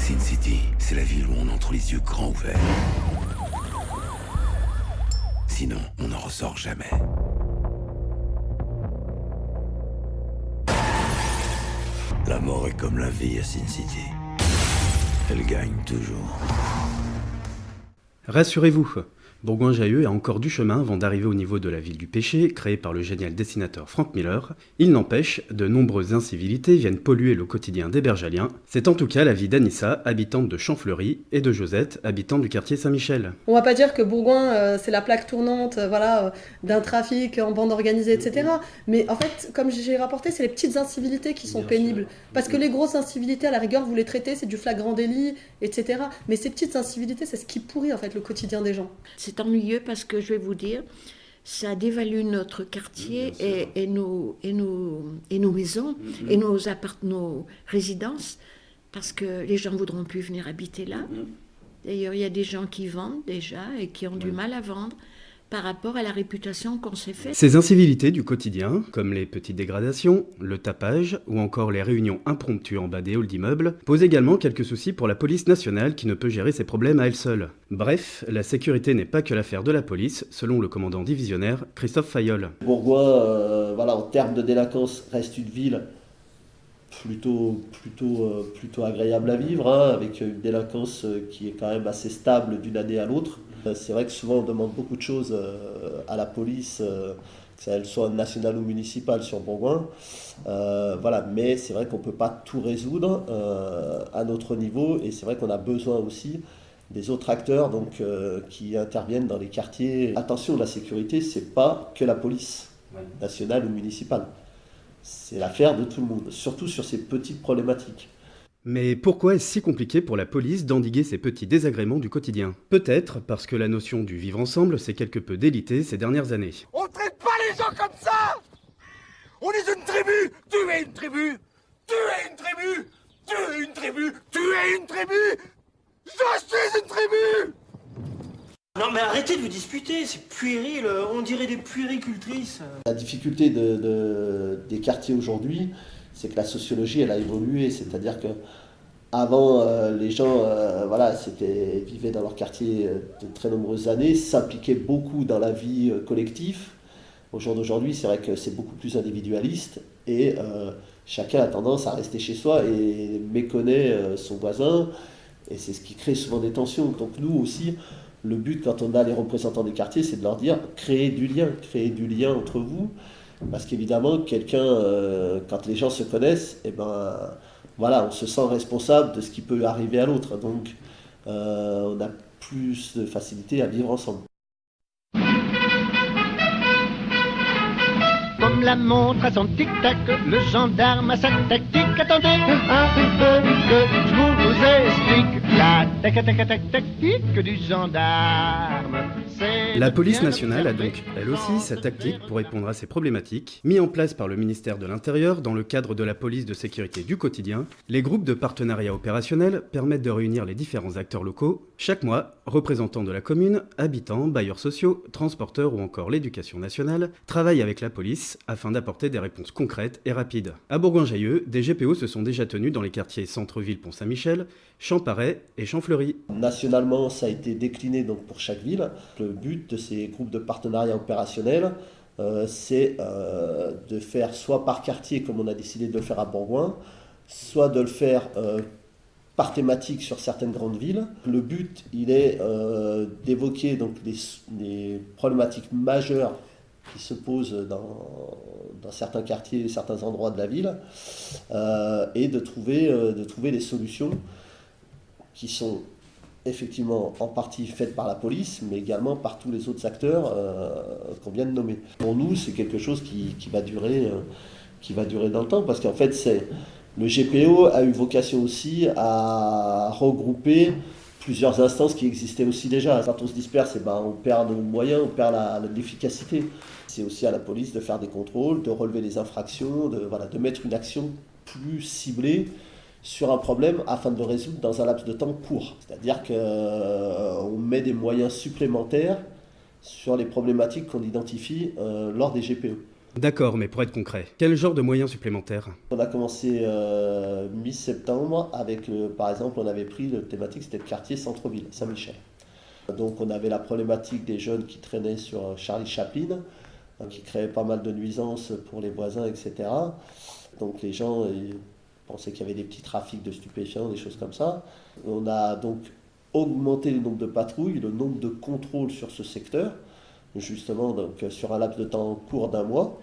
Sin City, c'est la ville où on entre les yeux grands ouverts. Sinon, on n'en ressort jamais. La mort est comme la vie à Sin City. Elle gagne toujours. Rassurez-vous, Bourgoin-Jallieu a encore du chemin avant d'arriver au niveau de la ville du péché, créée par le génial dessinateur Frank Miller. Il n'empêche, de nombreuses incivilités viennent polluer le quotidien des Bergaliens. C'est en tout cas la vie d'Anissa, habitante de Champfleury, et de Josette, habitante du quartier Saint-Michel. On va pas dire que Bourgoin, c'est la plaque tournante d'un trafic en bande organisée, etc. Mais en fait, comme j'ai rapporté, c'est les petites incivilités qui sont pénibles. Parce que les grosses incivilités, à la rigueur, vous les traitez, c'est du flagrant délit, etc. Mais ces petites incivilités, c'est ce qui pourrit en fait le quotidien des gens. C'est ennuyeux parce que je vais vous dire, ça dévalue notre quartier et nos maisons et nos résidences parce que les gens ne voudront plus venir habiter là. D'ailleurs, il y a des gens qui vendent déjà et qui ont du mal à vendre par rapport à la réputation qu'on s'est faite. Ces incivilités du quotidien, comme les petites dégradations, le tapage ou encore les réunions impromptues en bas des halls d'immeubles, posent également quelques soucis pour la police nationale qui ne peut gérer ces problèmes à elle seule. Bref, la sécurité n'est pas que l'affaire de la police, selon le commandant divisionnaire Christophe Fayolle. Bourgoin, en termes de délinquance, reste une ville plutôt agréable à vivre, avec une délinquance qui est quand même assez stable d'une année à l'autre. C'est vrai que souvent on demande beaucoup de choses à la police, que elle soit nationale ou municipale sur Bourgoin. Mais c'est vrai qu'on ne peut pas tout résoudre à notre niveau et c'est vrai qu'on a besoin aussi des autres acteurs qui interviennent dans les quartiers. Attention, la sécurité, c'est pas que la police nationale ou municipale. C'est l'affaire de tout le monde, surtout sur ces petites problématiques. Mais pourquoi est-ce si compliqué pour la police d'endiguer ces petits désagréments du quotidien ? Peut-être parce que la notion du vivre ensemble s'est quelque peu délitée ces dernières années. On ne traite pas les gens comme ça. On est une tribu. Tu es une tribu. Tu es une tribu. Tu es une tribu. Tu es une tribu. Je suis une tribu. Non mais arrêtez de vous disputer, c'est puéril, on dirait des puéricultrices. La difficulté des quartiers aujourd'hui, c'est que la sociologie, elle a évolué. C'est-à-dire que avant, les gens vivaient dans leur quartier de très nombreuses années, s'impliquaient beaucoup dans la vie collective. Au jour d'aujourd'hui, c'est vrai que c'est beaucoup plus individualiste et chacun a tendance à rester chez soi et méconnaît son voisin. Et c'est ce qui crée souvent des tensions. Donc nous aussi, le but quand on a les représentants des quartiers, c'est de leur dire créez du lien entre vous. Parce qu'évidemment, quand les gens se connaissent, on se sent responsable de ce qui peut arriver à l'autre. Donc, on a plus de facilité à vivre ensemble. Comme la montre à son tic-tac, le gendarme a sa tactique. Attendez un peu que je vous explique la tactique du gendarme. La police nationale a donc, elle aussi, sa tactique pour répondre à ces problématiques. Mis en place par le ministère de l'Intérieur dans le cadre de la police de sécurité du quotidien, les groupes de partenariat opérationnel permettent de réunir les différents acteurs locaux. Chaque mois, représentants de la commune, habitants, bailleurs sociaux, transporteurs ou encore l'éducation nationale travaillent avec la police afin d'apporter des réponses concrètes et rapides. À Bourgoin-Jallieu, des GPO se sont déjà tenus dans les quartiers centre-ville Pont-Saint-Michel, Champaret et Champfleury. Nationalement, ça a été décliné donc pour chaque ville. Le but de ces groupes de partenariat opérationnel, c'est de faire soit par quartier, comme on a décidé de le faire à Bourgoin, soit de le faire par thématique sur certaines grandes villes. Le but, il est d'évoquer donc les problématiques majeures qui se posent dans certains quartiers, certains endroits de la ville, et de trouver des solutions qui sont effectivement en partie faites par la police, mais également par tous les autres acteurs qu'on vient de nommer. Pour nous, c'est quelque chose qui va durer dans le temps, parce qu'en fait, le GPO a eu vocation aussi à regrouper plusieurs instances qui existaient aussi déjà. Quand on se disperse, on perd nos moyens, on perd l'efficacité. C'est aussi à la police de faire des contrôles, de relever les infractions, de mettre une action plus ciblée sur un problème afin de le résoudre dans un laps de temps court. C'est-à-dire qu'on met des moyens supplémentaires sur les problématiques qu'on identifie lors des GPE. D'accord, mais pour être concret, quel genre de moyens supplémentaires ? On a commencé mi-septembre avec, par exemple, on avait pris le thématique, c'était le quartier centre-ville, Saint-Michel. Donc on avait la problématique des jeunes qui traînaient sur Charlie Chaplin, qui créaient pas mal de nuisances pour les voisins, etc. Donc les gens pensaient qu'il y avait des petits trafics de stupéfiants, des choses comme ça. On a donc augmenté le nombre de patrouilles, le nombre de contrôles sur ce secteur, justement donc, sur un laps de temps court d'1 mois.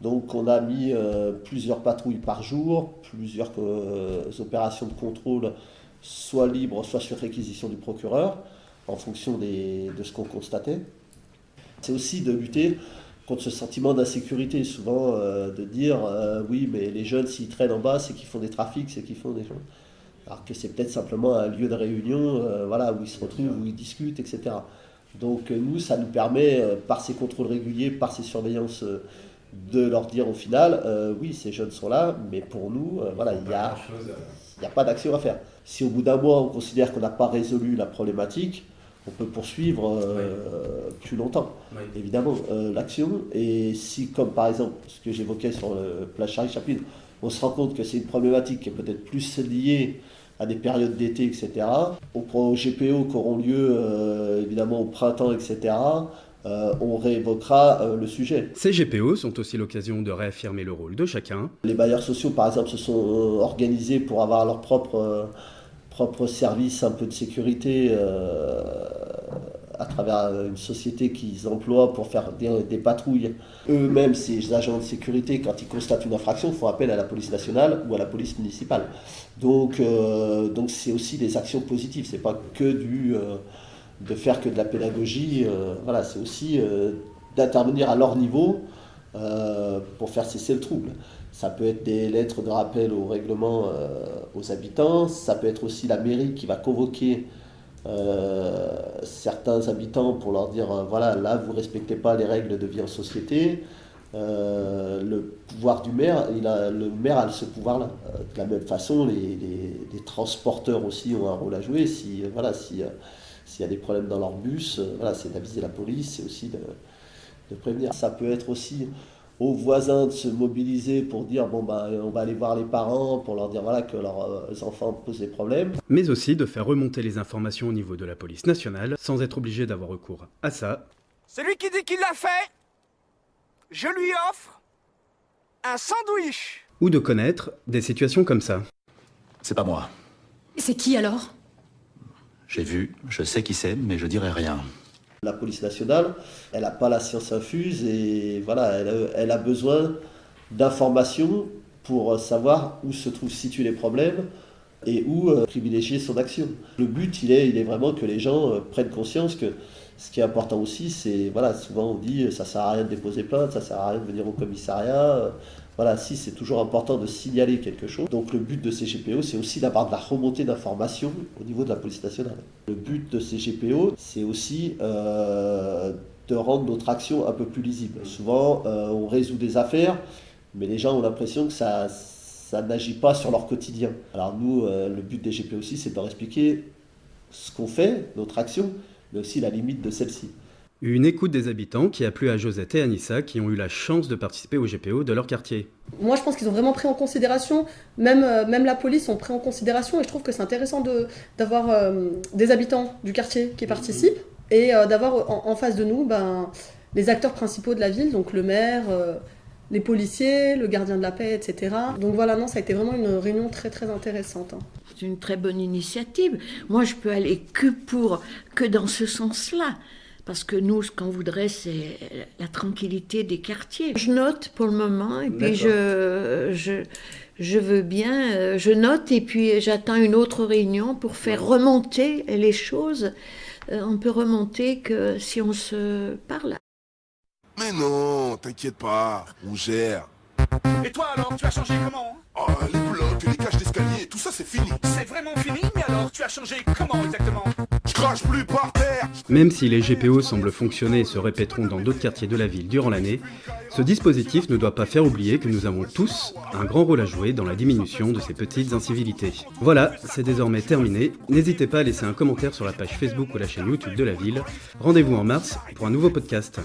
Donc on a mis plusieurs patrouilles par jour, plusieurs opérations de contrôle, soit libres, soit sur réquisition du procureur, en fonction de ce qu'on constatait. C'est aussi de lutter contre ce sentiment d'insécurité, souvent de dire oui, mais les jeunes, s'ils traînent en bas, c'est qu'ils font des trafics, c'est qu'ils font des choses. Alors que c'est peut-être simplement un lieu de réunion où ils se retrouvent, où ils discutent, etc. Donc nous, ça nous permet, par ces contrôles réguliers, par ces surveillances, de leur dire au final, oui, ces jeunes sont là, mais pour nous, il n'y a pas d'action à faire. Si au bout d'1 mois, on considère qu'on n'a pas résolu la problématique, on peut poursuivre plus longtemps, évidemment, l'action. Et si, comme par exemple, ce que j'évoquais sur le plage Charlie Chaplin, on se rend compte que c'est une problématique qui est peut-être plus liée à des périodes d'été, etc., aux GPO qui auront lieu, évidemment, au printemps, etc., on réévoquera le sujet. Ces GPO sont aussi l'occasion de réaffirmer le rôle de chacun. Les bailleurs sociaux, par exemple, se sont organisés pour avoir leur propre service un peu de sécurité à travers une société qu'ils emploient pour faire des patrouilles. Eux-mêmes, ces agents de sécurité, quand ils constatent une infraction, font appel à la police nationale ou à la police municipale. Donc c'est aussi des actions positives, c'est pas que de faire que de la pédagogie, c'est aussi d'intervenir à leur niveau pour faire cesser le trouble. Ça peut être des lettres de rappel au règlement aux habitants, ça peut être aussi la mairie qui va convoquer certains habitants pour leur dire là vous respectez pas les règles de vie en société. Le pouvoir du maire, le maire a ce pouvoir-là. De la même façon, les transporteurs aussi ont un rôle à jouer. S'il y a des problèmes dans leur bus, c'est d'aviser la police, c'est aussi de prévenir. Ça peut être aussi aux voisins de se mobiliser pour dire on va aller voir les parents pour leur dire que leurs enfants posent des problèmes. Mais aussi de faire remonter les informations au niveau de la police nationale sans être obligé d'avoir recours à ça. Celui qui dit qu'il l'a fait, je lui offre un sandwich. Ou de connaître des situations comme ça. C'est pas moi. C'est qui alors ? J'ai vu, je sais qui c'est, mais je dirai rien. La police nationale, elle n'a pas la science infuse et elle a besoin d'informations pour savoir où se trouvent situés les problèmes et où privilégier son action. Le but, il est vraiment que les gens prennent conscience que ce qui est important aussi, c'est, souvent on dit ça sert à rien de déposer plainte, ça sert à rien de venir au commissariat. C'est toujours important de signaler quelque chose. Donc le but de ces GPO, c'est aussi d'avoir de la remontée d'informations au niveau de la police nationale. Le but de ces GPO, c'est aussi de rendre notre action un peu plus lisible. Souvent, on résout des affaires, mais les gens ont l'impression que ça n'agit pas sur leur quotidien. Alors nous, le but des GPO aussi, c'est de leur expliquer ce qu'on fait, notre action, mais aussi la limite de celle-ci. Une écoute des habitants qui a plu à Josette et Anissa qui ont eu la chance de participer au GPO de leur quartier. Moi je pense qu'ils ont vraiment pris en considération, même la police ont pris en considération et je trouve que c'est intéressant d'avoir des habitants du quartier qui participent et d'avoir en face de nous les acteurs principaux de la ville, donc le maire, les policiers, le gardien de la paix, etc. Donc ça a été vraiment une réunion très très intéressante. C'est une très bonne initiative. Moi je peux aller que dans ce sens-là. Parce que nous, ce qu'on voudrait, c'est la tranquillité des quartiers. Je note pour le moment, et puis je veux bien, je note, et puis j'attends une autre réunion pour faire remonter les choses. On peut remonter que si on se parle. Mais non, t'inquiète pas, on gère. Et toi alors, tu as changé comment ? Oh, les blocs, les cages d'escalier, tout ça c'est fini. C'est vraiment fini, mais alors tu as changé comment exactement ? Je crache plus par terre. Même si les GPO semblent fonctionner et se répéteront dans d'autres quartiers de la ville durant l'année, ce dispositif ne doit pas faire oublier que nous avons tous un grand rôle à jouer dans la diminution de ces petites incivilités. Voilà, c'est désormais terminé. N'hésitez pas à laisser un commentaire sur la page Facebook ou la chaîne YouTube de la ville. Rendez-vous en mars pour un nouveau podcast.